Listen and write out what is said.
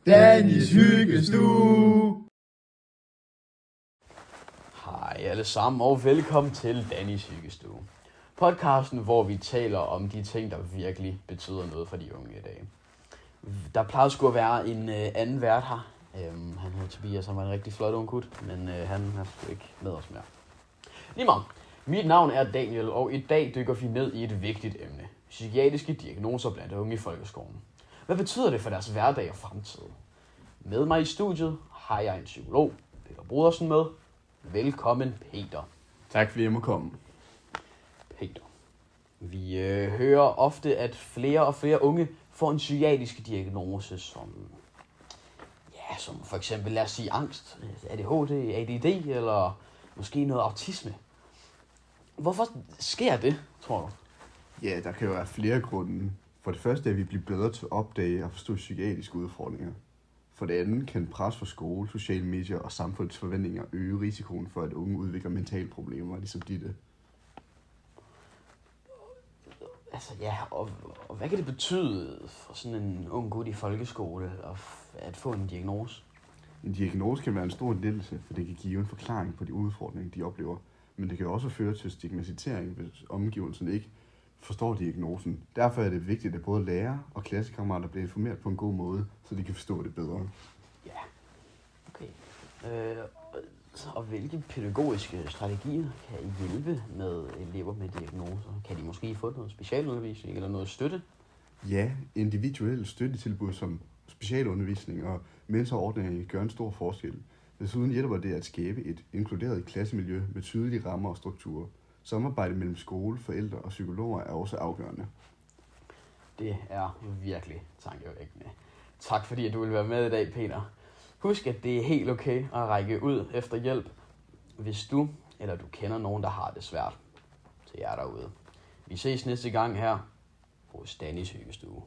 Dannys Hyggestue. Hej alle sammen, og velkommen til Dannys Hyggestue. Podcasten, hvor vi taler om de ting, der virkelig betyder noget for de unge i dag. Der plejede sgu at være en anden vært her. Han hedder Tobias, han var en rigtig flot ung gut, men han er sgu ikke med os mere. Lige meget. Mit navn er Daniel, og i dag dykker vi ned i et vigtigt emne. Psykiatriske diagnoser blandt unge i folkeskolen. Hvad betyder det for deres hverdag og fremtid? Med mig i studiet har jeg en psykolog, Peter Brodersen, med. Velkommen, Peter. Tak fordi jeg må komme. Peter. Vi hører ofte, at flere og flere unge får en psykiatrisk diagnose, som for eksempel, lad os sige, angst, ADHD, ADD eller måske noget autisme. Hvorfor sker det, tror du? Ja, der kan jo være flere grunde. For det første er vi blive bedre til at opdage og forstå psykiatriske udfordringer. For det andet kan pres fra skole, sociale medier og samfundets forventninger øge risikoen for, at unge udvikler mentale problemer, ligesom ditte. Altså ja, og hvad kan det betyde for sådan en ung gut i folkeskole at få en diagnose? En diagnose kan være en stor lettelse, for det kan give en forklaring på de udfordringer, de oplever. Men det kan også føre til stigmatisering, hvis omgivelserne ikke forstår diagnosen. Derfor er det vigtigt, at både lærere og klassekammerater bliver informeret på en god måde, så de kan forstå det bedre. Ja, okay. Og hvilke pædagogiske strategier kan I hjælpe med elever med diagnoser? Kan de måske få noget specialundervisning eller noget støtte? Ja, individuelle støttetilbud som specialundervisning og mentorordninger gør en stor forskel. Desuden hjælper det at skabe et inkluderet klassemiljø med tydelige rammer og strukturer. Samarbejde mellem skole, forældre og psykologer er også afgørende. Det er virkelig tankevækkende. Tak fordi at du vil være med i dag, Peter. Husk, at det er helt okay at række ud efter hjælp, hvis du eller du kender nogen, der har det svært. Til jer derude. Vi ses næste gang her hos Dannys Hyggestue.